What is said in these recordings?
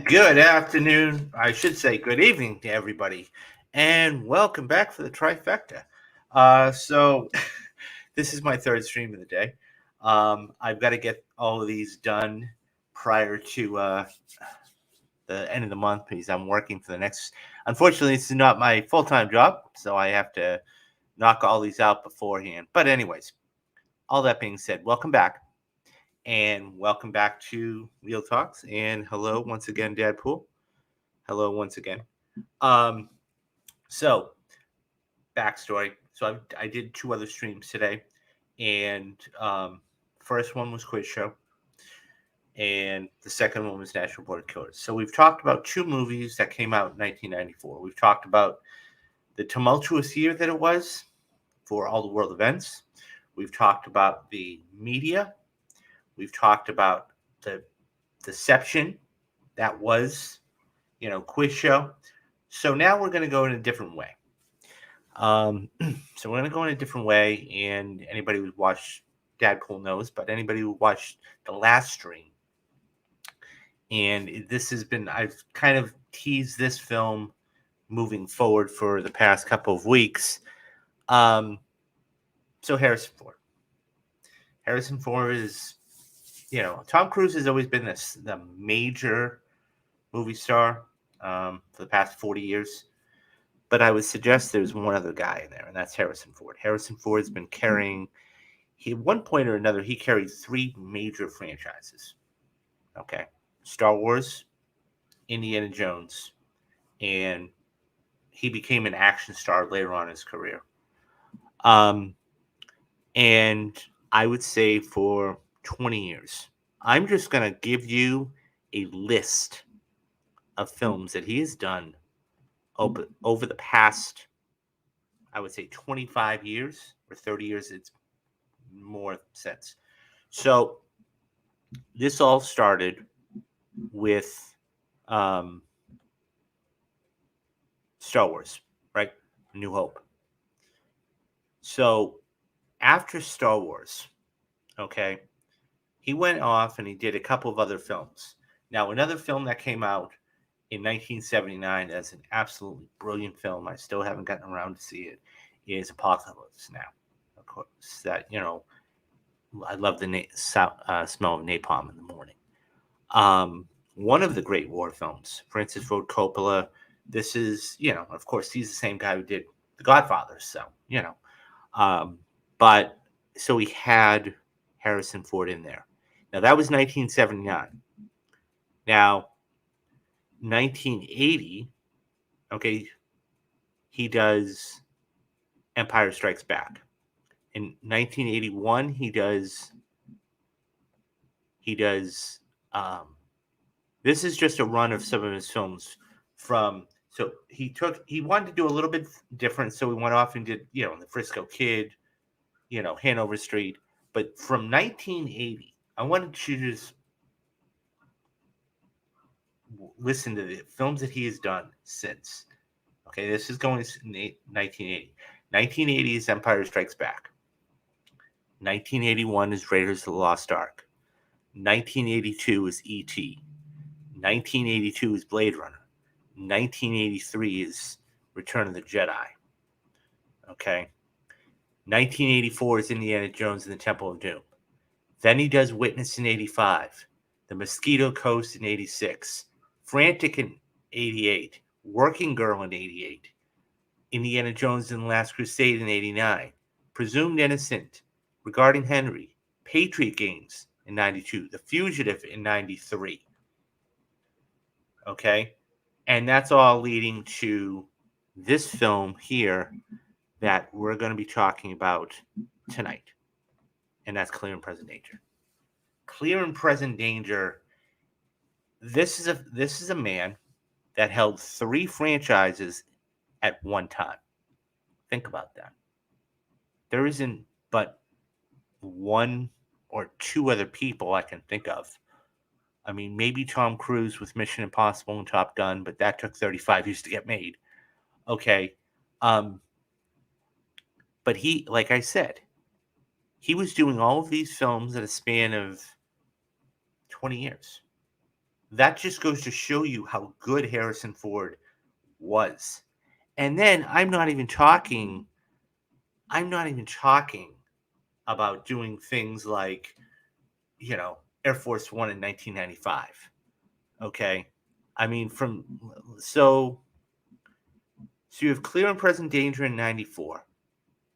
Good afternoon. I should say good evening to everybody, and welcome back for the trifecta. So this is my third stream of the day. I've got to get all of these done prior to the end of the month because I'm working for the next. Unfortunately, this is not my full time job, so I have to knock all these out beforehand. But anyways, all that being said, welcome back. And welcome back to Real Talks. And hello once again, Dadpool. Hello once again. Um, so backstory. So I did two other streams today, and first one was quiz show, and the second one was National Border Killers. So we've talked about two movies that came out in 1994. We've talked about the tumultuous year that it was for all the world events. We've talked about the media. We've talked about the deception that was, quiz show. So now we're going to go in a different way. So we're going to go in a different way, and anybody who watched Dadpool knows, but anybody who watched the last stream, and this has been, I've kind of teased this film moving forward for the past couple of weeks. So Harrison Ford. Harrison Ford is, Tom Cruise has always been the major movie star for the past 40 years. But I would suggest there's one other guy in there, and that's Harrison Ford. Harrison Ford has been carrying, at one point or another, he carried three major franchises. Okay. Star Wars, Indiana Jones, and he became an action star later on in his career. And I would say for 20 years. I'm just going to give you a list of films that he has done over the past, I would say 25 years or 30 years. It's more sense. So this all started with Star Wars, right? New Hope. So after Star Wars, okay, he went off and he did a couple of other films. Now, another film that came out in 1979 as an absolutely brilliant film, I still haven't gotten around to see it, is Apocalypse Now. Of course, that, I love the smell of napalm in the morning. One of the great war films, Francis Ford Coppola. This is, of course, he's the same guy who did The Godfather. So, but so he had Harrison Ford in there. Now, that was 1979. Now, 1980, okay, he does Empire Strikes Back. In 1981, he does this is just a run of some of his films from, so he wanted to do a little bit different, so he went off and did, The Frisco Kid, Hanover Street. But from 1980, I wanted to just listen to the films that he has done since. Okay, this is going to 1980. 1980 is Empire Strikes Back. 1981 is Raiders of the Lost Ark. 1982 is E.T. 1982 is Blade Runner. 1983 is Return of the Jedi. Okay. 1984 is Indiana Jones and the Temple of Doom. Then he does Witness in 85. The Mosquito Coast in 86. Frantic in 88. Working Girl in 88. Indiana Jones and the Last Crusade in 89. Presumed Innocent. Regarding Henry. Patriot Games in 92. The Fugitive in 93. Okay? And that's all leading to this film here that we're going to be talking about tonight. And that's Clear and Present Danger. Clear and Present Danger. This is a man that held three franchises at one time. Think about that. There isn't but one or two other people I can think of. I mean, maybe Tom Cruise with Mission Impossible and Top Gun, but that took 35 years to get made. Okay. But he, like I said, he was doing all of these films at a span of 20 years. that just goes to show you how good Harrison Ford was. And then I'm not even talking about doing things like, you know, Air Force One in 1995. Okay. I mean, so you have Clear and Present Danger in 94.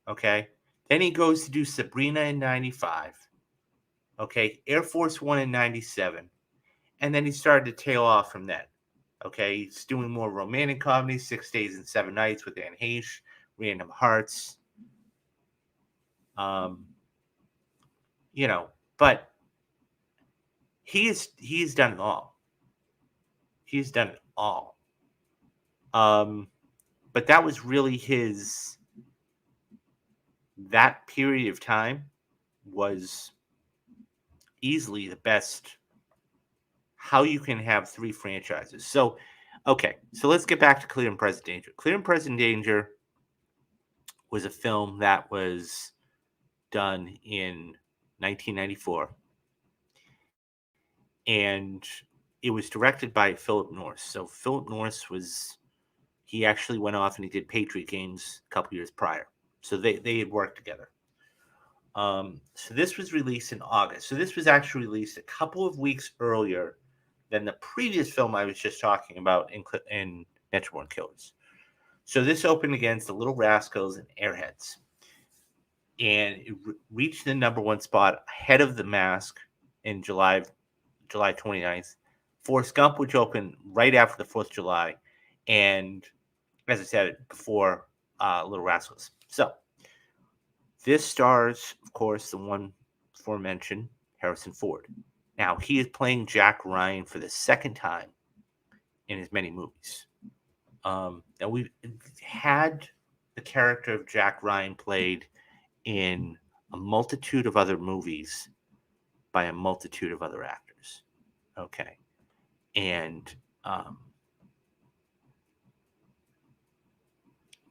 Okay. Then he goes to do Sabrina in 95. Okay. Air Force One in 97. And then he started to tail off from then. Okay. He's doing more romantic comedies, 6 Days and 7 Nights with Anne Heche, Random Hearts. Um, you know, but he's done it all. He's done it all. Um, but that was really that period of time was easily the best how you can have three franchises. So, okay, so let's get back to Clear and Present Danger. Clear and Present Danger was a film that was done in 1994, and it was directed by Philip Norris. So Philip Norris he actually went off and he did Patriot Games a couple years prior. So they had worked together. So this was released in August. So this was actually released a couple of weeks earlier than the previous film I was just talking about in Natural Born Killers. So this opened against The Little Rascals and Airheads, and it reached the number one spot ahead of The Mask in July 29th. Forrest Gump, which opened right after the 4th of July, and as I said before, Little Rascals. So this stars, of course, the one aforementioned Harrison Ford. Now he is playing Jack Ryan for the second time in his many movies. And we've had the character of Jack Ryan played in a multitude of other movies by a multitude of other actors. Okay. And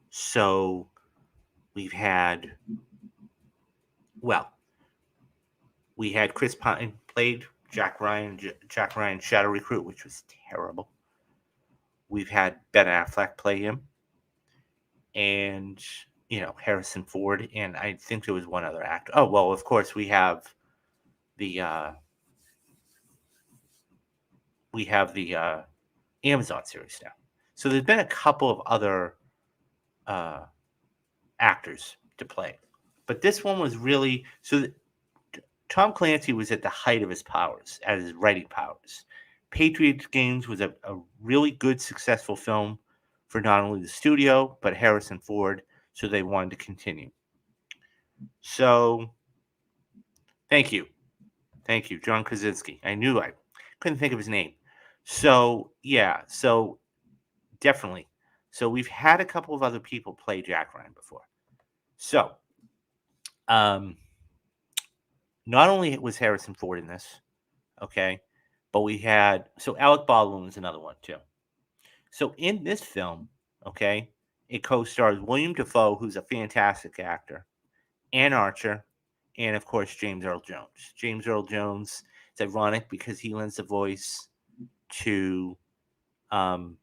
so we've had, well, we had Chris Pine played Jack Ryan Shadow Recruit, which was terrible. We've had Ben Affleck play him, and Harrison Ford, and I think there was one other actor. Oh well, of course we have the Amazon series now. So there's been a couple of other actors to play, but this one was really so. Tom Clancy was at the height of his powers, at his writing powers. Patriot Games was a really good, successful film for not only the studio, but Harrison Ford, so they wanted to continue. So, thank you. Thank you, John Krasinski. I knew I couldn't think of his name. So, yeah, so definitely. So, we've had a couple of other people play Jack Ryan before. So, not only was Harrison Ford in this, okay, but we had, so Alec Baldwin is another one too. So in this film, okay, it co-stars William Dafoe, who's a fantastic actor, Ann Archer, and of course James Earl Jones. James Earl Jones, it's ironic because he lends the voice to Darth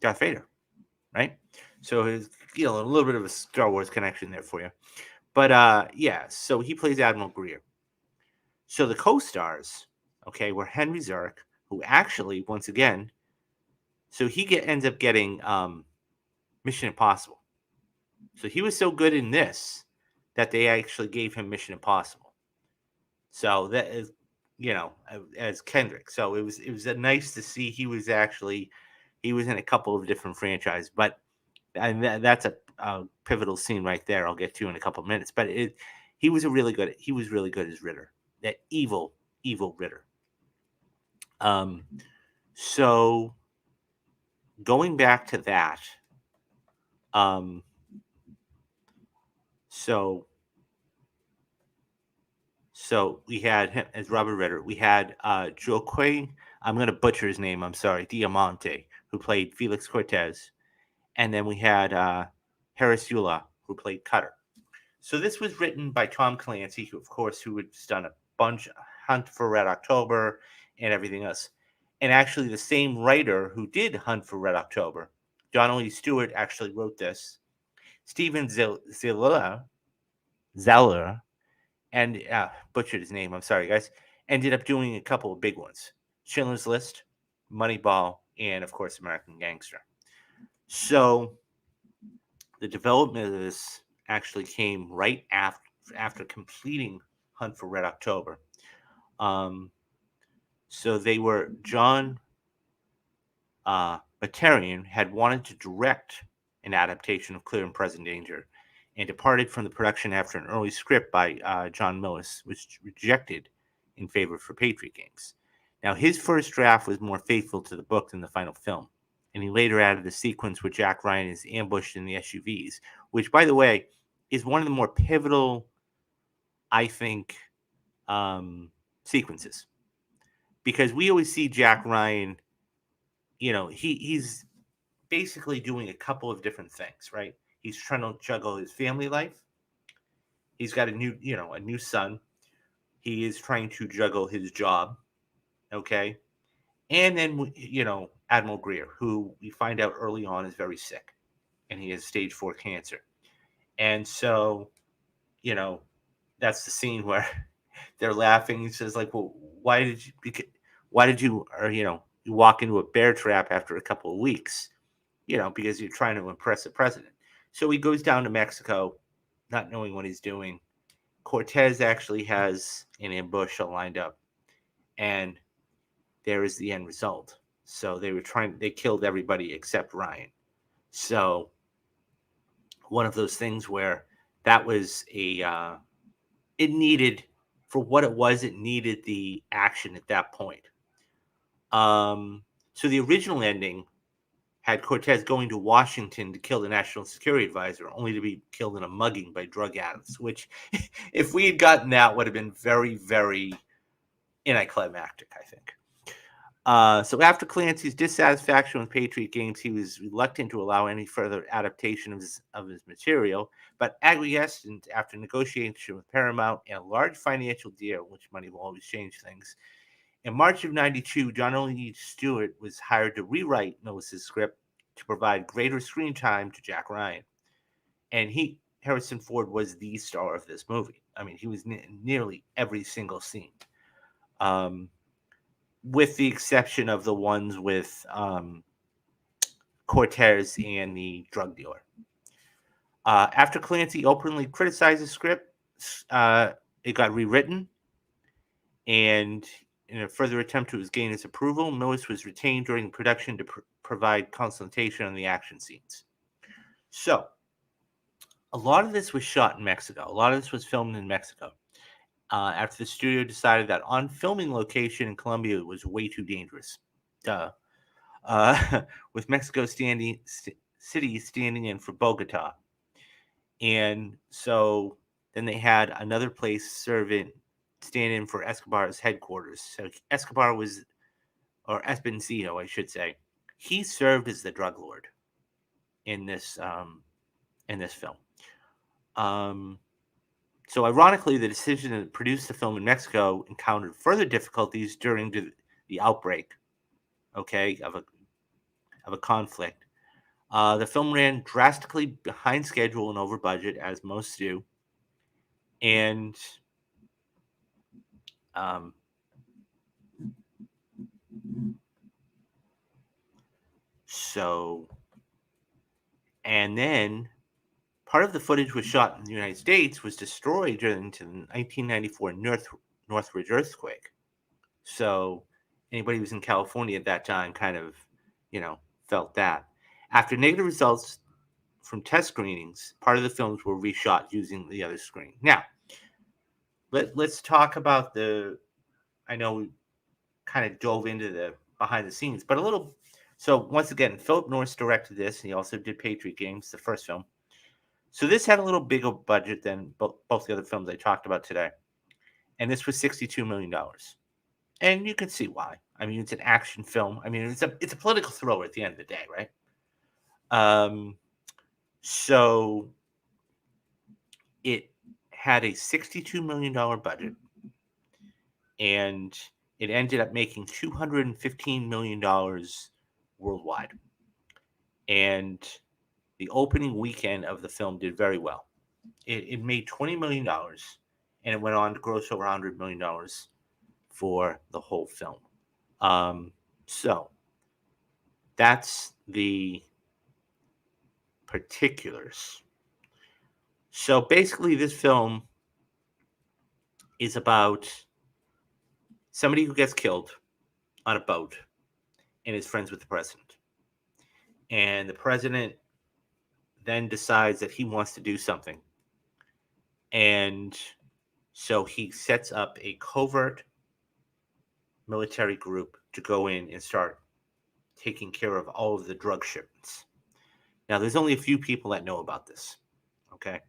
Vader, right? So his, a little bit of a Star Wars connection there for you. But yeah, so he plays Admiral Greer. So the co-stars, okay, were Henry Zerk, who actually, once again, so ends up getting Mission Impossible. So he was so good in this that they actually gave him Mission Impossible. So that is, as Kendrick. So it was nice to see he was in a couple of different franchises, but that's a pivotal scene right there. I'll get to in a couple of minutes. But he was really good as Ritter, that evil Ritter. So going back to that, so we had him as Robert Ritter. We had Joaquin, I'm going to butcher his name, I'm sorry, Diamante, who played Felix Cortez. And then we had Harris Eula, who played Cutter. So this was written by Tom Clancy, who has done a bunch, Hunt for Red October, and everything else. And actually, the same writer who did Hunt for Red October, Donald E. Stewart, actually wrote this. Steven Zeller, and butchered his name. I'm sorry, guys. Ended up doing a couple of big ones: Schindler's List, Moneyball, and of course, American Gangster. So the development of this actually came right after completing Hunt for Red October. Um, so they were John Batarian had wanted to direct an adaptation of Clear and Present Danger, and departed from the production after an early script by John Millis was rejected in favor for Patriot Games. Now, his first draft was more faithful to the book than the final film, and he later added the sequence where Jack Ryan is ambushed in the SUVs, which, by the way, is one of the more pivotal, I think, sequences. Because we always see Jack Ryan, he's basically doing a couple of different things, right? He's trying to juggle his family life. He's got a new son. He is trying to juggle his job, okay? And then, Admiral Greer, who we find out early on is very sick, and he has stage 4 cancer. And so, you know, that's the scene where they're laughing. He says, like, well, why did you, or, you walk into a bear trap after a couple of weeks? Because you're trying to impress the president. So he goes down to Mexico, not knowing what he's doing. Cortez actually has an ambush lined up, and there is the end result. So they killed everybody except Ryan. So one of those things where that was it needed, for what it was, it needed the action at that point. So the original ending had Cortez going to Washington to kill the national security advisor, only to be killed in a mugging by drug addicts, which, if we had gotten that, would have been very, very anticlimactic, I think. So after Clancy's dissatisfaction with Patriot Games, he was reluctant to allow any further adaptation of his material, but acquiesced after negotiation with Paramount and a large financial deal, which money will always change things. In March of '92, Donald E. Stewart was hired to rewrite Millis's script to provide greater screen time to Jack Ryan. And Harrison Ford was the star of this movie. I mean, he was in nearly every single scene, with the exception of the ones with Cortez and the drug dealer. After Clancy openly criticized the script, it got rewritten, and in a further attempt to gain his approval, Millis was retained during production to provide consultation on the action scenes. So, a lot of this was shot in Mexico. A lot of this was filmed in Mexico. After the studio decided that on filming location in Colombia was way too dangerous. Duh. With Mexico City standing in for Bogota. And so then they had another place stand in for Escobar's headquarters. So Escobar or Esposito, I should say, he served as the drug lord in this film. So ironically, the decision to produce the film in Mexico encountered further difficulties during the outbreak, okay, of a conflict. The film ran drastically behind schedule and over budget, as most do, and and then part of the footage was shot in the United States was destroyed during the 1994 Northridge earthquake. So anybody who was in California at that time kind of, felt that. After negative results from test screenings, part of the films were reshot using the other screen. Now, let's talk about I know we kind of dove into the behind the scenes, but a little. So once again, Philip Norris directed this, and he also did Patriot Games, the first film. So this had a little bigger budget than both the other films I talked about today, and this was $62 million. And you can see why. I mean, it's an action film. I mean, it's a political thriller at the end of the day, right? So it had a $62 million budget, and It ended up making $215 million worldwide. And the opening weekend of the film did very well. It made $20 million, and it went on to gross over $100 million for the whole film. So that's the particulars. So basically, this film is about somebody who gets killed on a boat and is friends with the president. And the president then decides that he wants to do something. And so he sets up a covert military group to go in and start taking care of all of the drug shipments. Now, there's only a few people that know about this. Okay.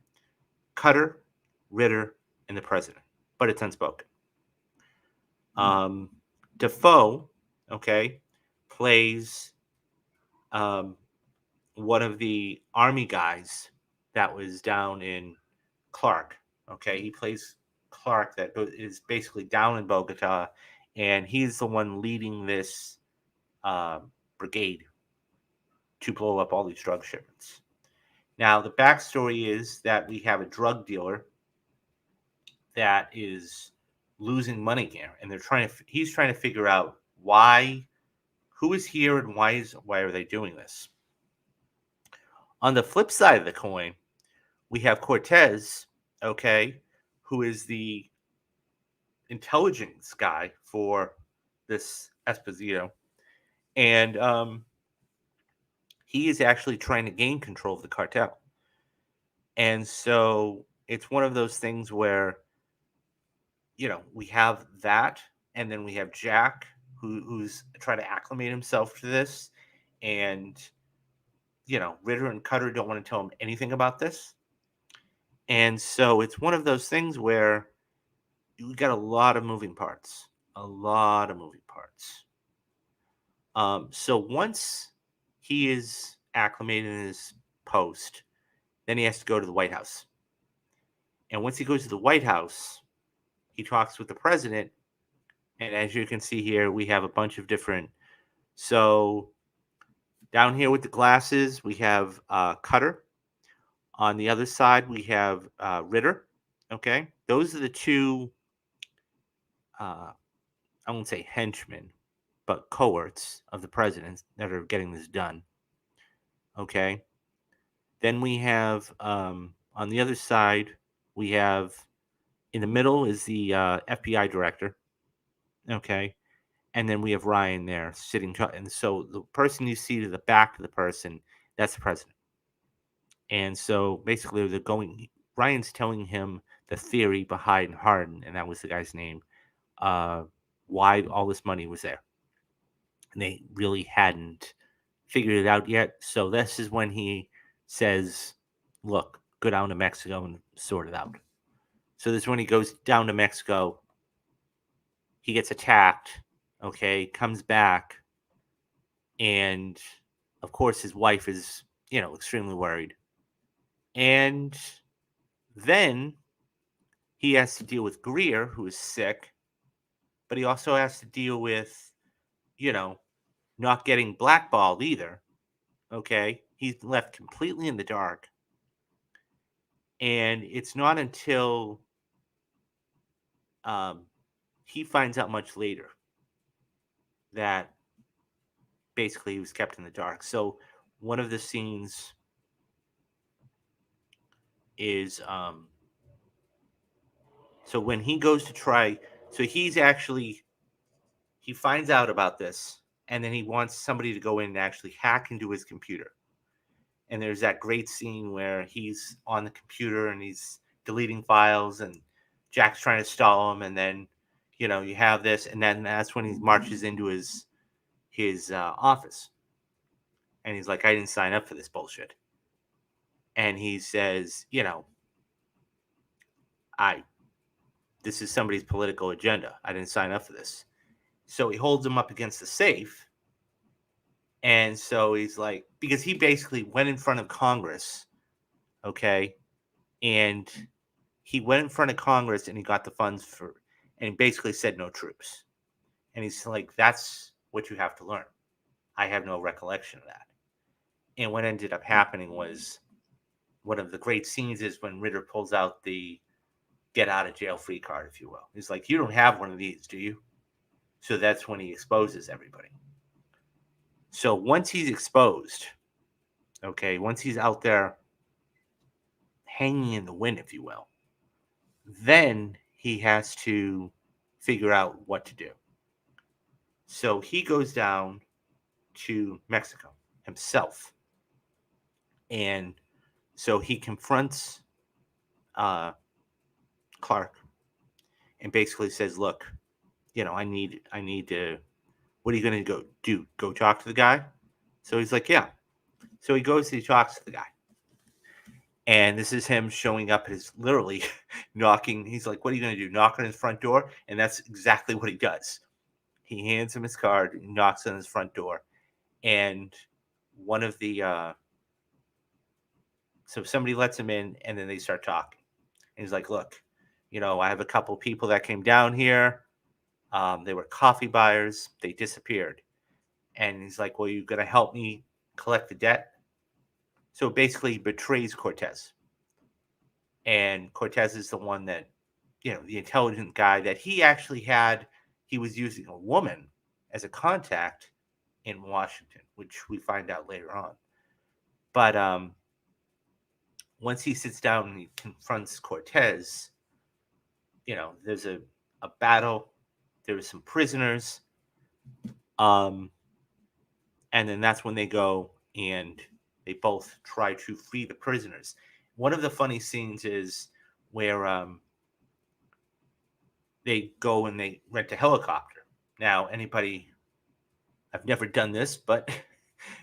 Cutter, Ritter, and the president, but it's unspoken. Defoe, okay, plays one of the army guys that was down in Clark. Okay, he plays Clark that is basically down in Bogota, and he's the one leading this brigade to blow up all these drug shipments. Now, the backstory is that we have a drug dealer that is losing money here, and he's trying to figure out who is here and why are they doing this. On the flip side of the coin, we have Cortez, okay, who is the intelligence guy for this Esposito, and he is actually trying to gain control of the cartel. And so it's one of those things where, we have that, and then we have Jack, who's trying to acclimate himself to this, and Ritter and Cutter don't want to tell him anything about this. And so it's one of those things where you got a lot of moving parts. So once he is acclimated in his post, then he has to go to the White House. And once he goes to the White House, he talks with the president. And as you can see here, we have a bunch of different. So down here with the glasses, we have Cutter. On the other side, we have Ritter. Okay, those are the two. I won't say henchmen, but cohorts of the president that are getting this done. Okay. Then we have on the other side, we have in the middle is the FBI director. Okay. And then we have Ryan there sitting. And so the person you see to the back of the person, that's the president. And so basically, Ryan's telling him the theory behind Harden, and that was the guy's name, why all this money was there. And they really hadn't figured it out yet. So this is when he says, look, go down to Mexico and sort it out. So this is when he goes down to Mexico. He gets attacked, okay, comes back. And, of course, his wife is, extremely worried. And then he has to deal with Greer, who is sick. But he also has to deal with, not getting blackballed either. Okay, he's left completely in the dark. And it's not until he finds out much later that basically he was kept in the dark. So one of the scenes is so when he goes to try, so he finds out about this, and then he wants somebody to go in and actually hack into his computer. And there's that great scene where he's on the computer and he's deleting files, and Jack's trying to stall him, and then you have this, and then that's when he marches into his office, and he's like, I didn't sign up for this bullshit. And he says, this is somebody's political agenda. I didn't sign up for this. So he holds him up against the safe. And so he's like, because he basically went in front of Congress, okay, and he went in front of Congress and he got the funds and basically said no troops. And he's like, that's what you have to learn. I have no recollection of that. And what ended up happening was one of the great scenes is when Ritter pulls out the get out of jail free card, if you will. He's like, you don't have one of these, do you? So that's when he exposes everybody. So once he's exposed, okay, once he's out there hanging in the wind, if you will, then he has to figure out what to do. So he goes down to Mexico himself. And so he confronts uh, Clark and basically says, look, I need to, what are you going to go do? Go talk to the guy? So he's like, yeah. So he goes and he talks to the guy. And this is him showing up, his literally knocking. He's like, what are you going to do? Knock on his front door? And that's exactly what he does. He hands him his card, knocks on his front door. And one of the, so somebody lets him in and then they start talking. And he's like, look, I have a couple people that came down here. They were coffee buyers. They disappeared. And he's like, well, you're going to help me collect the debt? So basically he betrays Cortez. And Cortez is the one that, the intelligent guy that he actually had, he was using a woman as a contact in Washington, which we find out later on. But once he sits down and he confronts Cortez, there's a battle. There's some prisoners. And then that's when they go and they both try to free the prisoners. One of the funny scenes is where they go and they rent a helicopter. Now, I've never done this, but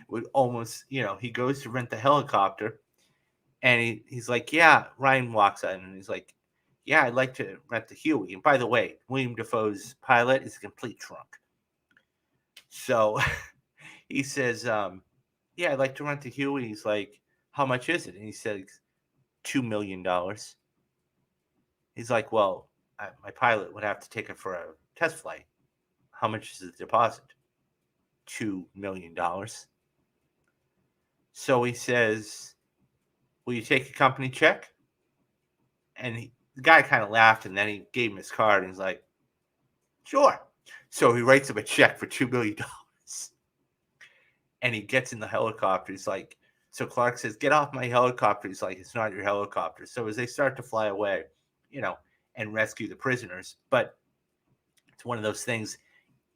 would almost, he goes to rent the helicopter and he's like, yeah, Ryan walks in and he's like, yeah, I'd like to rent the Huey. And by the way, William Dafoe's pilot is a complete trunk. So he says, yeah, I'd like to rent the Huey. He's like, how much is it? And he says, $2 million. He's like, well, my pilot would have to take it for a test flight. How much is the deposit? $2 million. So he says, will you take a company check? And the guy kind of laughed, and then he gave him his card, and he's like, sure. So he writes him a check for $2 million. And he gets in the helicopter. He's like, so Clark says, get off my helicopter. He's like, it's not your helicopter. So as they start to fly away, and rescue the prisoners. But it's one of those things.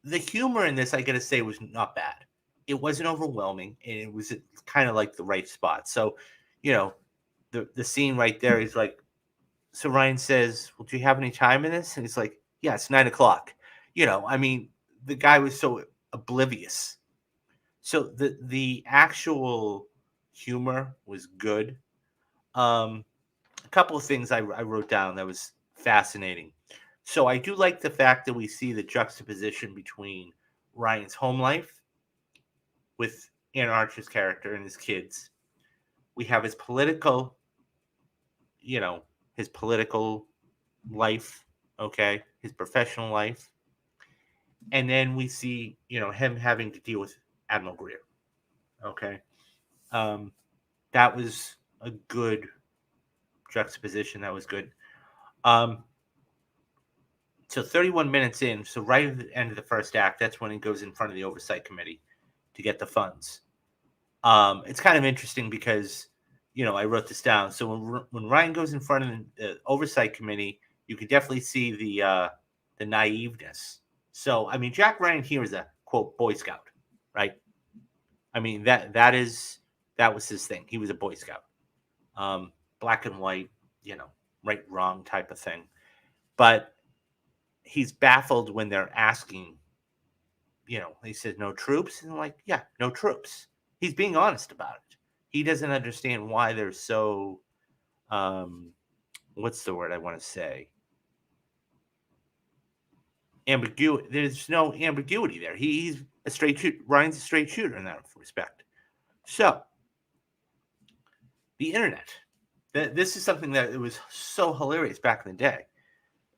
The humor in this, I got to say, was not bad. It wasn't overwhelming, and it was kind of like the right spot. So, the scene right there is like, so Ryan says, well, do you have any time in this? And he's like, yeah, it's 9:00. The guy was so oblivious. So the actual humor was good. A couple of things I wrote down that was fascinating. So I do like the fact that we see the juxtaposition between Ryan's home life with Ann Archer's character and his kids. We have his political, his political life, okay, his professional life. And then we see, him having to deal with Admiral Greer, okay. That was a good juxtaposition. That was good. So 31 minutes in, so right at the end of the first act, that's when he goes in front of the oversight committee to get the funds. It's kind of interesting because, I wrote this down. So when Ryan goes in front of the oversight committee, you can definitely see the naiveness. So, Jack Ryan here is a, quote, Boy Scout, right? That was his thing. He was a Boy Scout. Black and white, right, wrong type of thing. But he's baffled when they're asking, he says, no troops? And I'm like, yeah, no troops. He's being honest about it. He doesn't understand why they're so, what's the word I want to say? Ambiguity. There's no ambiguity there. He's a straight shooter. Ryan's a straight shooter in that respect. So, the internet. This is something that it was so hilarious back in the day.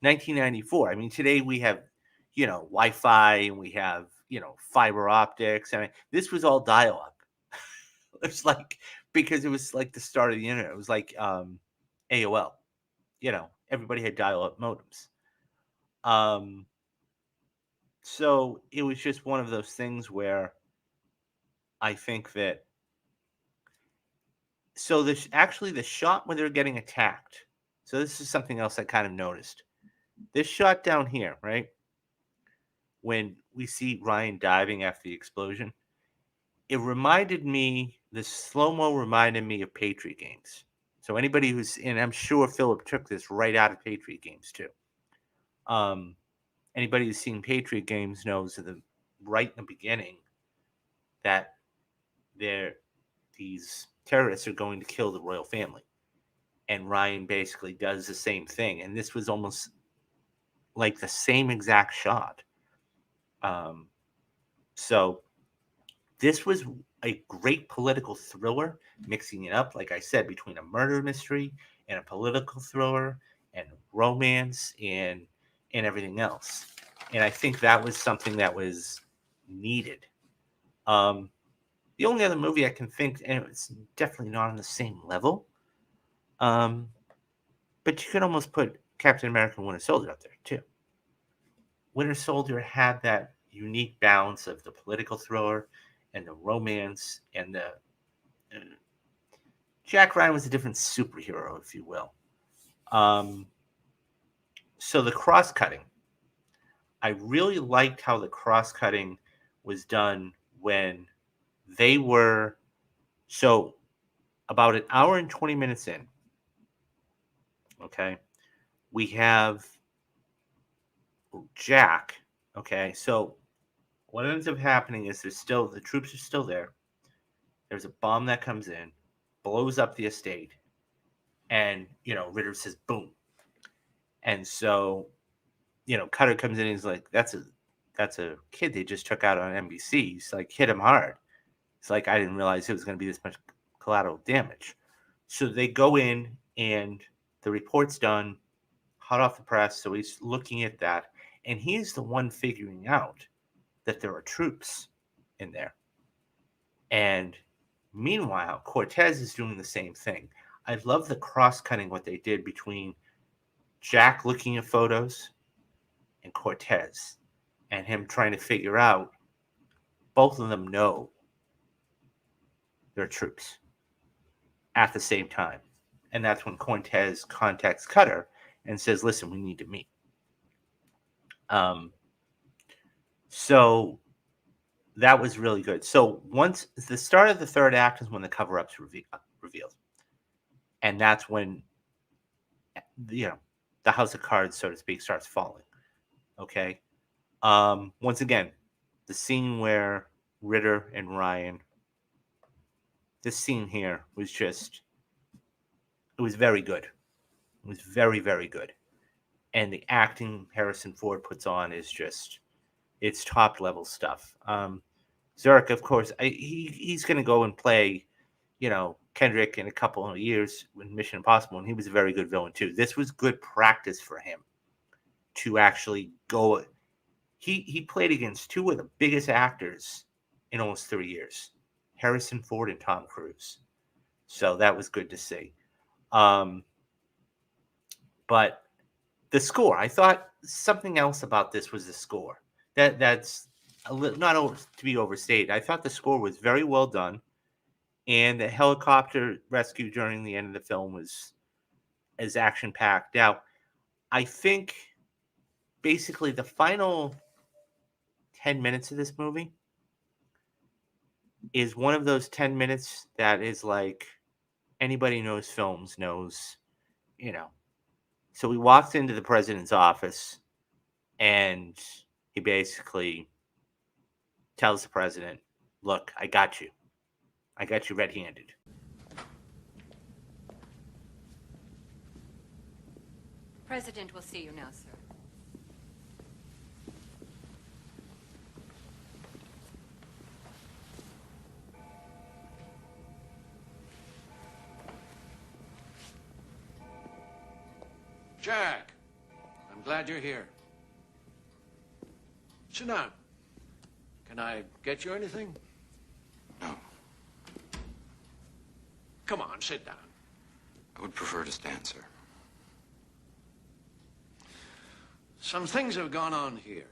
1994. Today we have, Wi-Fi, and we have, fiber optics. I mean, this was all dial-up. It's like, because it was like the start of the internet. It was like AOL. Everybody had dial-up modems. So it was just one of those things where I think that, so this actually, the shot when they're getting attacked. So this is something else I kind of noticed. This shot down here, right? When we see Ryan diving after the explosion, it reminded me, the slow-mo reminded me of Patriot games. So anybody and I'm sure Philip took this right out of Patriot games too. Um, Anybody who's seen Patriot games knows that right in the beginning that these terrorists are going to kill the royal family. And Ryan basically does the same thing. And this was almost like the same exact shot. So this was a great political thriller, mixing it up, like I said, between a murder mystery and a political thriller and romance and everything else. And I think that was something that was needed. The only other movie I can think, and it's definitely not on the same level, but you could almost put Captain America and Winter Soldier up there too. Winter Soldier had that unique balance of the political thriller and the romance and the Jack Ryan was a different superhero, if you will. So the cross cutting, I really liked how the cross cutting was done when they were, so about an hour and 20 minutes in. Okay, we have Jack. Okay, so what ends up happening is the troops are still there. There's a bomb that comes in, blows up the estate, and Ritter says boom. And so, Cutter comes in and he's like, that's a kid they just took out on NBC. He's like, hit him hard. It's like, I didn't realize it was going to be this much collateral damage. So they go in and the report's done, hot off the press. So he's looking at that, and he's the one figuring out that there are troops in there. And meanwhile, Cortez is doing the same thing. I love the cross-cutting, what they did between Jack looking at photos and Cortez, and him trying to figure out, both of them know they're troops at the same time. And that's when Cortez contacts Cutter and says, listen, we need to meet. So that was really good. So once the start of the third act is when the cover-up's revealed. And that's when, the house of cards, so to speak, starts falling. Okay. Once again, the scene where Ritter and Ryan, this scene here was just, it was very good. It was very, very good. And the acting Harrison Ford puts on is just, it's top level stuff. Zurich, of course, he's going to go and play, Kendrick in a couple of years in Mission Impossible, and he was a very good villain too. This was good practice for him to actually go. He played against two of the biggest actors in almost 3 years, Harrison Ford and Tom Cruise. So that was good to see. But the score, I thought something else about this was the score. That's not to be overstated. I thought the score was very well done, and the helicopter rescue during the end of the film was as action packed. Now, I think basically the final 10 minutes of this movie is one of those 10 minutes that is like, anybody who knows films knows, So we walked into the president's office, and he basically tells the president, look, I got you. I got you red-handed. President will see you now, sir. Jack, I'm glad you're here. Sit down. Can I get you anything? No, Come on, sit down. I would prefer to stand, sir. Some things have gone on here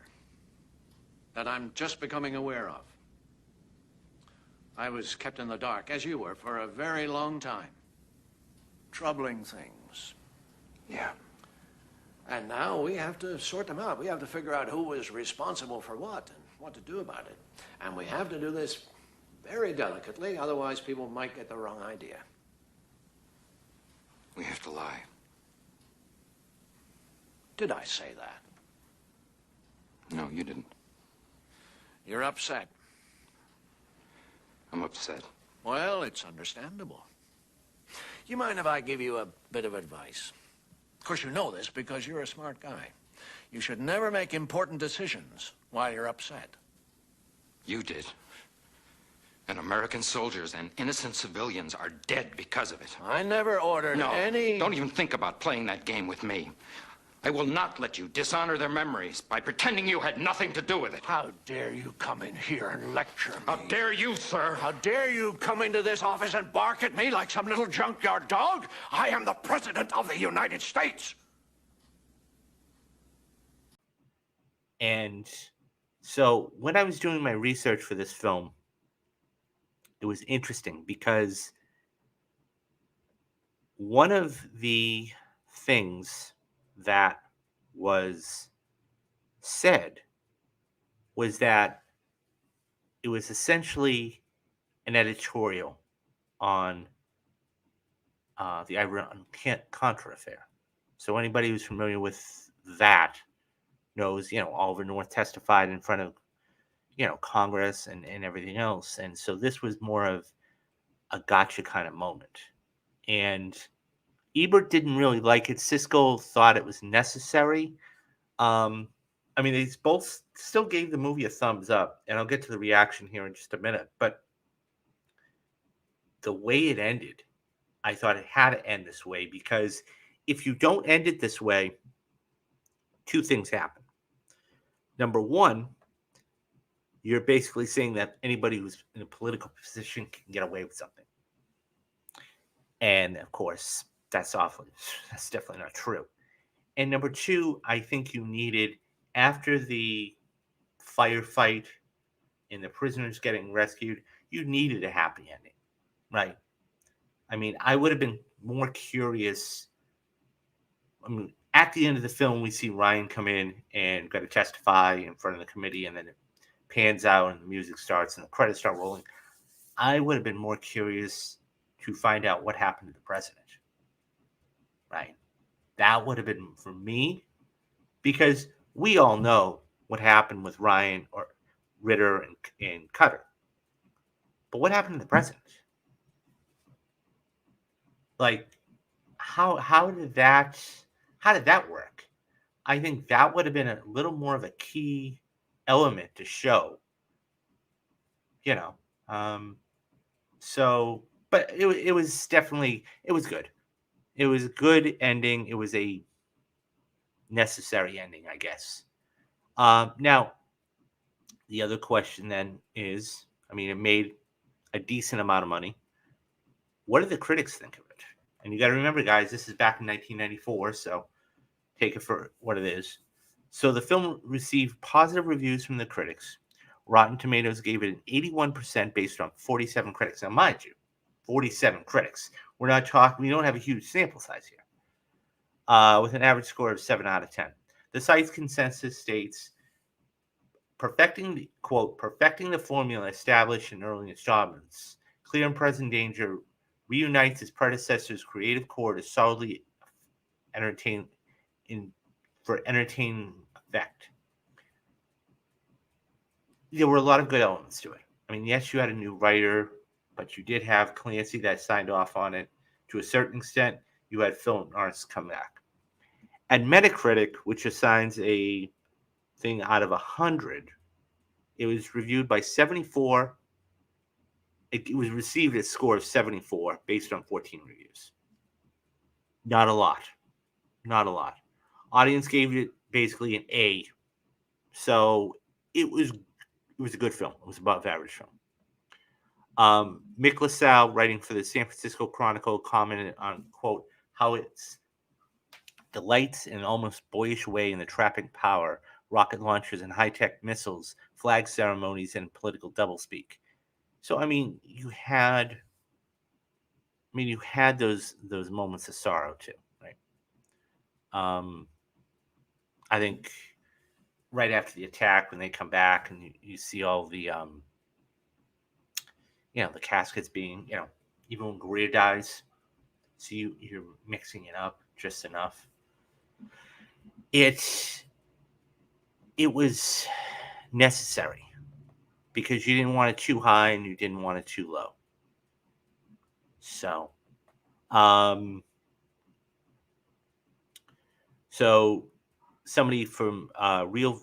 that I'm just becoming aware of. I was kept in the dark, as you were, for a very long time. Troubling things. Yeah. And now we have to sort them out. We have to figure out who was responsible for what and what to do about it. And we have to do this very delicately, otherwise people might get the wrong idea. We have to lie. Did I say that? No, you didn't. You're upset. I'm upset. Well, it's understandable. You mind if I give you a bit of advice? Of course, you know this because you're a smart guy. You should never make important decisions while you're upset. You did. And American soldiers and innocent civilians are dead because of it. I never ordered No, any... don't even think about playing that game with me. I will not let you dishonor their memories by pretending you had nothing to do with it. How dare you come in here and lecture me? How dare you, sir? How dare you come into this office and bark at me like some little junkyard dog? I am the President of the United States. And so when I was doing my research for this film, it was interesting because one of the things that was said was that it was essentially an editorial on the Iran-Contra affair. So anybody who's familiar with that knows, Oliver North testified in front of, Congress and everything else. And so this was more of a gotcha kind of moment. And Ebert didn't really like it. Siskel thought it was necessary. They both still gave the movie a thumbs up, and I'll get to the reaction here in just a minute. But the way it ended, I thought it had to end this way, because if you don't end it this way, two things happen. Number one, you're basically saying that anybody who's in a political position can get away with something. And of course, that's definitely not true. And number two, I think you needed, after the firefight and the prisoners getting rescued, you needed a happy ending, right? I would have been more curious. At the end of the film, we see Ryan come in and got to testify in front of the committee, and then it pans out and the music starts and the credits start rolling. I would have been more curious to find out what happened to the president, right? That would have been for me, because we all know what happened with Ryan or Ritter and Cutter. But what happened to the president? Like, how did that work? I think that would have been a little more of a key element to show, but it was definitely, it was good. It was a good ending. It was a necessary ending, I guess. Now, the other question then is, it made a decent amount of money. What do the critics think of it? And you got to remember, guys, this is back in 1994, so take it for what it is. So the film received positive reviews from the critics. Rotten Tomatoes gave it an 81% based on 47 critics. Now, mind you, 47 critics. We don't have a huge sample size here. With an average score of 7 out of 10. The site's consensus states, perfecting the formula established in early installments, Clear and Present Danger reunites its predecessor's creative core to solidly entertaining effect. There were a lot of good elements to it. Yes, you had a new writer, but you did have Clancy that signed off on it. To a certain extent, you had Phil Norris come back. At Metacritic, which assigns a thing out of 100, it was reviewed by 74. It was received a score of 74 based on 14 reviews. Not a lot. Audience gave it basically an A. So it was a good film. It was above average film. Mick LaSalle, writing for the San Francisco Chronicle, commented on, quote, how it's delights in an almost boyish way in the trapping power, rocket launchers and high-tech missiles, flag ceremonies, and political doublespeak. So, you had those moments of sorrow too, right? Um, I think right after the attack, when they come back and you see all the, the caskets being, even when Greer dies, so you're mixing it up just enough. It it was necessary because you didn't want it too high and you didn't want it too low. So, um, so somebody from Real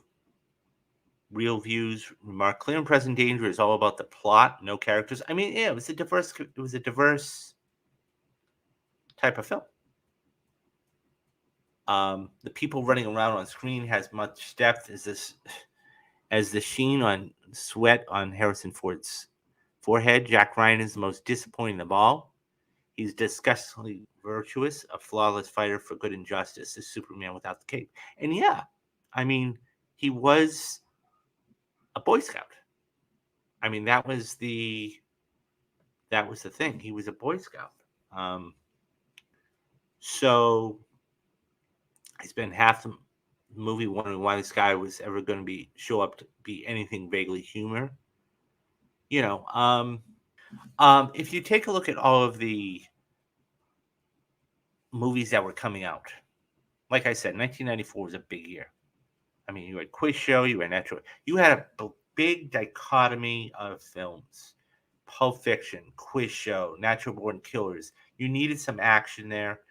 Views remarked, "Clear and Present Danger is all about the plot, no characters." I mean, yeah, it was a diverse type of film. The people running around on screen has much depth as the sheen on sweat on Harrison Ford's forehead. Jack Ryan is the most disappointing of all. He's disgustingly virtuous, a flawless fighter for good and justice, a Superman without the cape. And yeah, I mean, he was a Boy Scout. I mean, that was the thing. He was a Boy Scout. Um, so I spent half the movie wondering why this guy was ever going to show up to be anything vaguely humor. You know, if you take a look at all of the movies that were coming out, like I said, 1994 was a big year. I mean, you had Quiz Show, you had Natural. You had a big dichotomy of films: Pulp Fiction, Quiz Show, Natural Born Killers. You needed some action there.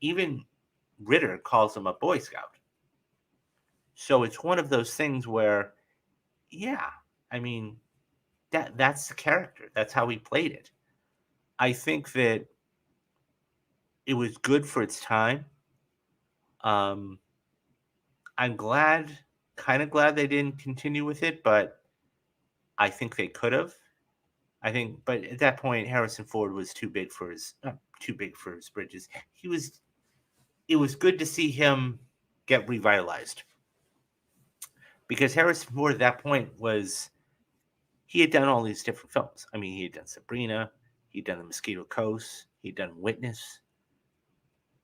Even Ritter calls him a Boy Scout. So it's one of those things where, yeah, I mean, that's the character. That's how he played it. I think that it was good for its time. Um, I'm kind of glad they didn't continue with it, but I think they could have. But at that point, Harrison Ford was too big for his bridges. It was good to see him get revitalized because Harrison Ford at that point he had done all these different films. I mean, he had done Sabrina, he'd done The Mosquito Coast, he'd done Witness,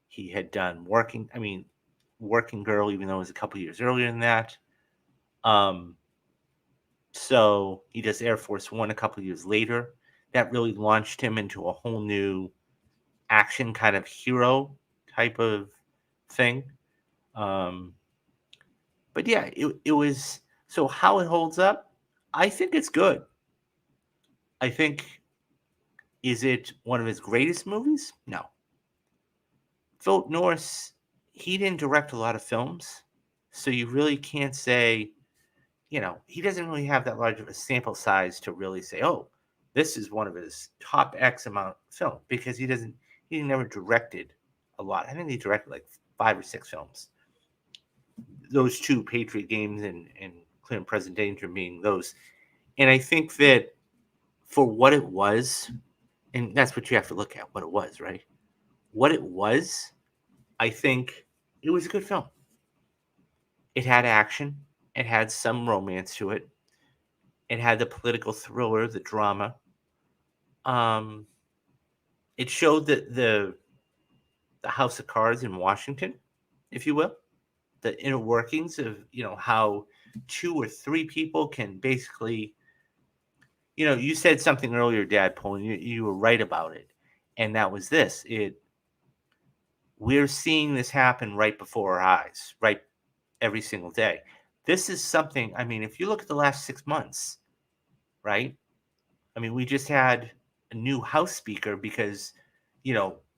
he had done Working Girl, even though it was a couple years earlier than that. Um, so he does Air Force One a couple years later. That really launched him into a whole new action kind of hero type of thing. Um, but yeah, it was so how it holds up. I think it's good. I think is it one of his greatest movies? No. Philip Norris, he didn't direct a lot of films, so you really can't say, he doesn't really have that large of a sample size to really say, oh, this is one of his top X amount of film because he never directed a lot. I think he directed like 5 or 6 films. Those two, Patriot Games and Clear and Present Danger, being those. And I think that for what it was, and that's what you have to look at, what it was, right? What it was, I think it was a good film. It had action. It had some romance to it. It had the political thriller, the drama. Um, it showed the House of Cards in Washington, if you will, the inner workings of how 2 or 3 people can basically. You said something earlier, Dad, Paul, and you were right about it, and that was this. We're seeing this happen right before our eyes, right, every single day. This is something. I mean, if you look at the last 6 months, right? I mean, we just had a new House Speaker because,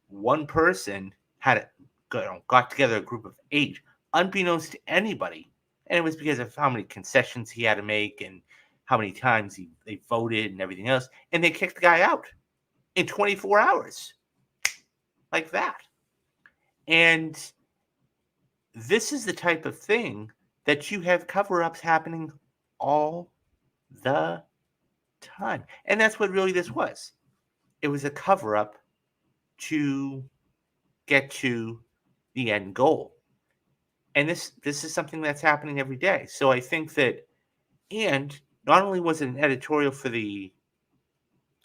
one person got together a group of 8, unbeknownst to anybody, and it was because of how many concessions he had to make and how many times they voted and everything else, and they kicked the guy out in 24 hours, like that. And this is the type of thing that you have cover-ups happening all the time. And that's what really this was. It was a cover up to get to the end goal. And this is something that's happening every day. So I think that, and not only was it an editorial for the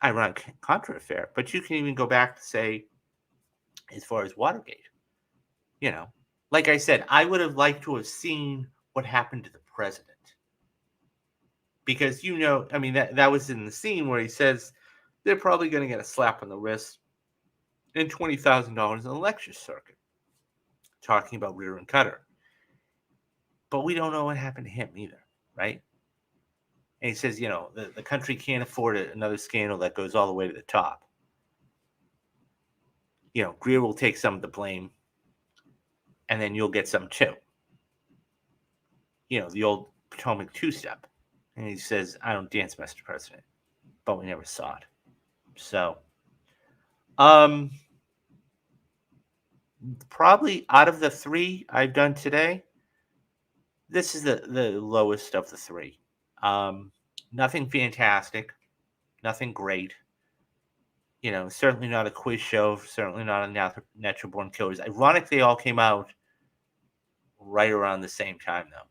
Iran Contra affair, but you can even go back to say, as far as Watergate, you know, like I said, I would have liked to have seen what happened to the president. Because, I mean, that was in the scene where he says they're probably going to get a slap on the wrist and $20,000 in the lecture circuit, talking about Ritter and Cutter. But we don't know what happened to him either, right? And he says, the country can't afford another scandal that goes all the way to the top. Greer will take some of the blame, and then you'll get some too. The old Potomac two-step. And he says, I don't dance, Mr. President. But we never saw it. So, probably out of the three I've done today, this is the lowest of the three. Nothing fantastic, nothing great. Certainly not a quiz show, certainly not a Natural Born Killers. Ironic they all came out right around the same time, though.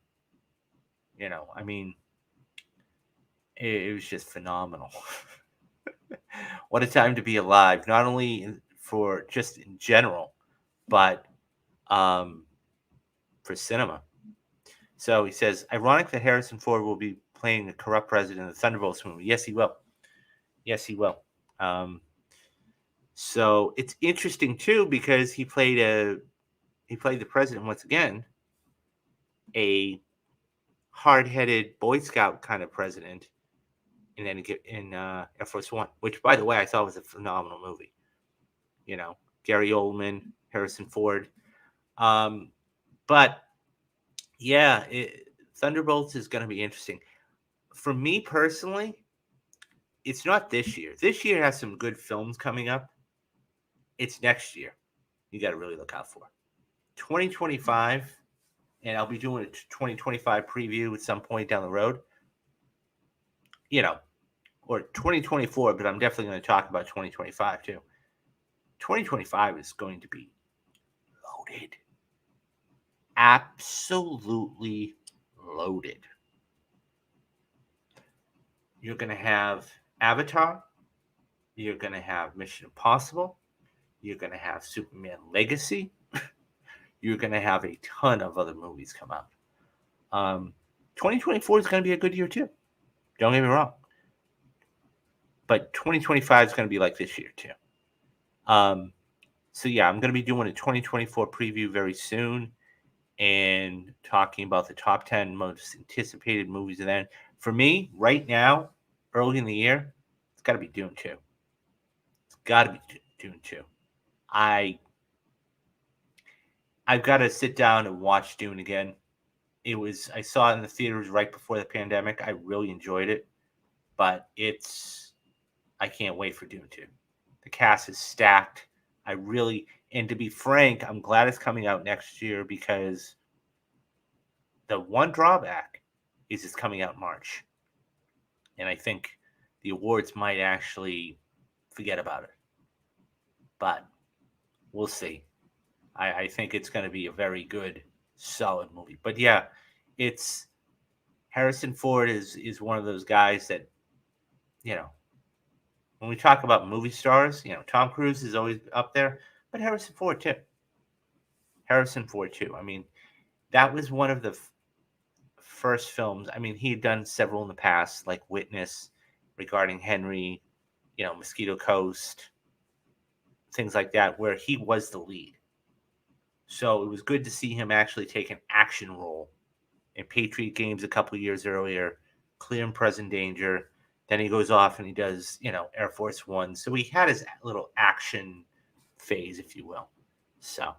I mean, it was just phenomenal. What a time to be alive, not only for just in general, but for cinema. So he says, ironic that Harrison Ford will be playing the corrupt president of the Thunderbolts movie. Yes, he will. Yes, he will. So it's interesting too because he played the president once again, a hard-headed Boy Scout kind of president in Air Force One, which, by the way, I thought was a phenomenal movie. Gary Oldman, Harrison Ford. But yeah, Thunderbolts is going to be interesting. For me personally, it's not this year. This year has some good films coming up. It's next year. You got to really look out for 2025, and I'll be doing a 2025 preview at some point down the road. Or 2024, but I'm definitely going to talk about 2025 too. 2025 is going to be loaded. Absolutely loaded. You're going to have Avatar. You're going to have Mission Impossible. You're going to have Superman Legacy. You're going to have a ton of other movies come out. 2024 is going to be a good year too. Don't get me wrong. But 2025 is going to be like this year too. So yeah, I'm going to be doing a 2024 preview very soon and talking about the top 10 most anticipated movies. And then for me, right now, early in the year, it's got to be Dune 2. It's got to be Dune 2. I've got to sit down and watch Dune again. I saw it in the theaters right before the pandemic. I really enjoyed it, but I can't wait for Dune 2. The cast is stacked. And to be frank, I'm glad it's coming out next year because the one drawback is it's coming out in March. And I think the awards might actually forget about it. But we'll see. I think it's going to be a very good, solid movie. But yeah, it's Harrison Ford is one of those guys that, when we talk about movie stars, Tom Cruise is always up there, but Harrison Ford too. I mean, that was one of the first films. I mean, he had done several in the past, like Witness, regarding Henry, Mosquito Coast, things like that, where he was the lead. So it was good to see him actually take an action role in Patriot Games a couple of years earlier, Clear and Present Danger. Then he goes off and he does, Air Force One. So he had his little action phase, if you will. So,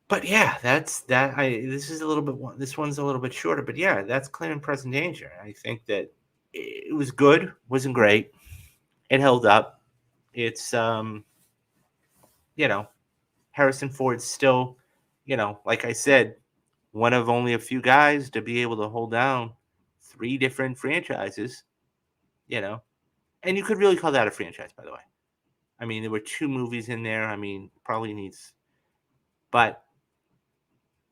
but yeah, that's that. This one's a little bit shorter, but yeah, that's Clear and Present Danger. I think that it was good, wasn't great. It held up. It's Harrison Ford's still, like I said, one of only a few guys to be able to hold down 3 different franchises, you know, and you could really call that a franchise, by the way. I mean, there were 2 movies in there. I mean, probably needs, but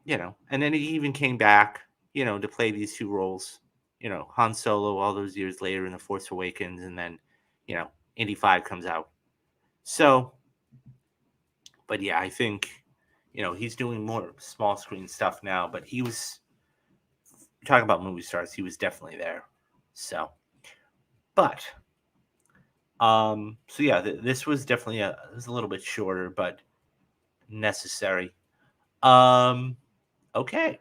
and then he even came back, to play these 2 roles. Han Solo all those years later in The Force Awakens, and then, you know, Indy 5 comes out. So, but yeah, I think, he's doing more small screen stuff now, but he was talking about movie stars, he was definitely there. So, but so yeah, this was definitely it was a little bit shorter, but necessary. Um okay.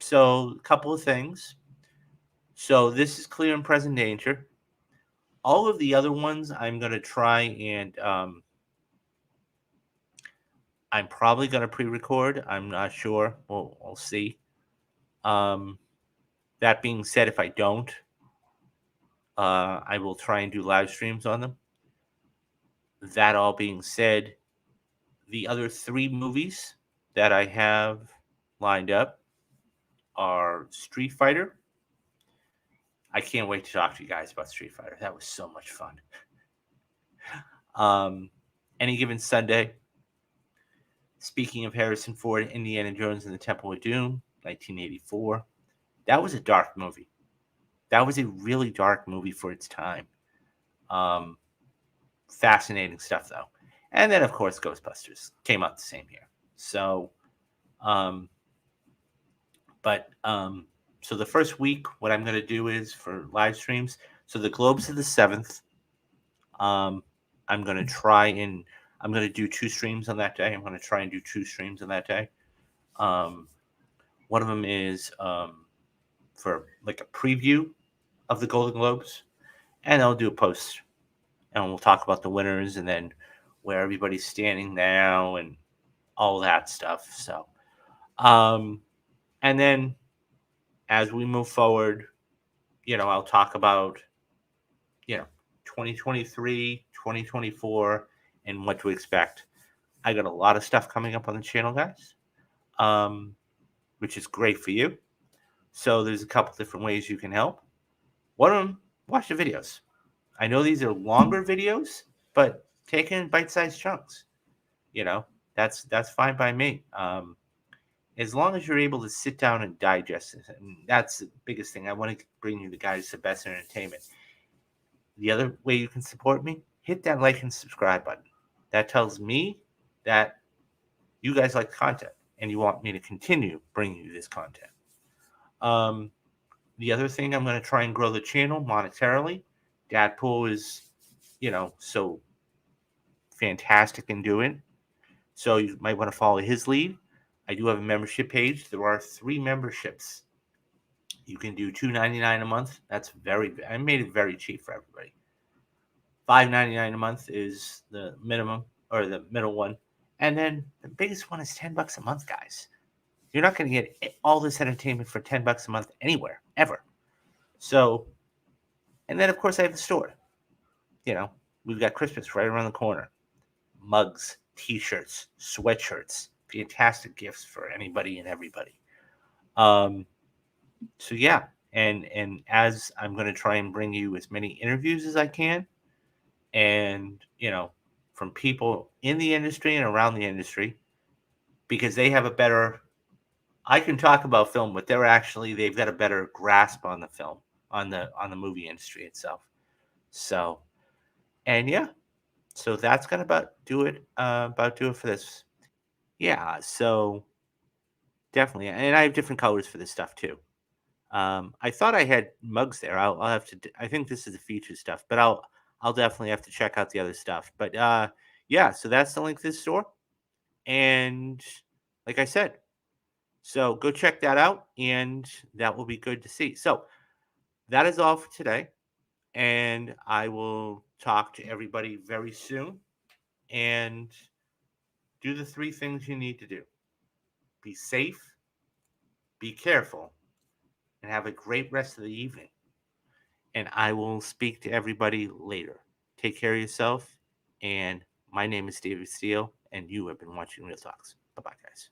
So, a couple of things. So, this is Clear and Present Danger. All of the other ones I'm going to try and I'm probably going to pre-record. I'm not sure. We'll see. Um that being said, if I don't, I will try and do live streams on them. That all being said, the other 3 movies that I have lined up are Street Fighter. I can't wait to talk to you guys about Street Fighter. That was so much fun. Any Given Sunday. Speaking of Harrison Ford, Indiana Jones and the Temple of Doom, 1984. That was a dark movie. That was a really dark movie for its time. Fascinating stuff, though. And then, of course, Ghostbusters came out the same year. So, so the first week, what I'm going to do is for live streams. So the Globes are the 7th. I'm going to try and I'm going to do 2 streams on that day. I'm going to try and do 2 streams on that day. One of them is for like a preview of the Golden Globes, and I'll do a post, and we'll talk about the winners and then where everybody's standing now and all that stuff. So, and then as we move forward, I'll talk about 2023, 2024, and what to expect. I got a lot of stuff coming up on the channel, guys, which is great for you. So there's a couple different ways you can help. One of them, watch the videos. I know these are longer videos, but take in bite-sized chunks. That's fine by me. As long as you're able to sit down and digest it, and that's the biggest thing. I want to bring you the guys the best entertainment. The other way you can support me, hit that like and subscribe button. That tells me that you guys like the content and you want me to continue bringing you this content. The other thing, I'm going to try and grow the channel monetarily. Dadpool is, so fantastic in doing. So you might want to follow his lead. I do have a membership page. There are 3 memberships. You can do $2.99 a month. I made it very cheap for everybody. $5.99 a month is the minimum, or the middle one. And then the biggest one is $10 a month, guys. You're not going to get all this entertainment for $10 a month anywhere, ever. So, and then of course I have the store. We've got Christmas right around the corner. Mugs, t-shirts, sweatshirts, fantastic gifts for anybody and everybody. So yeah, and as I'm going to try and bring you as many interviews as I can, and from people in the industry and around the industry, because they have a better. I can talk about film, but they've got a better grasp on the film, on the movie industry itself. So, and yeah, so that's gonna about do it for this. Yeah, so definitely, and I have different colors for this stuff too. I thought I had mugs there. I'll have to. I think this is the featured stuff, but I'll definitely have to check out the other stuff. But yeah, so that's the link to the store, and like I said, so go check that out, and that will be good to see. So that is all for today, and I will talk to everybody very soon. And do the 3 things you need to do: be safe, be careful, and have a great rest of the evening. And I will speak to everybody later. Take care of yourself. And my name is David Steele, and you have been watching Real Talks. Bye bye, guys.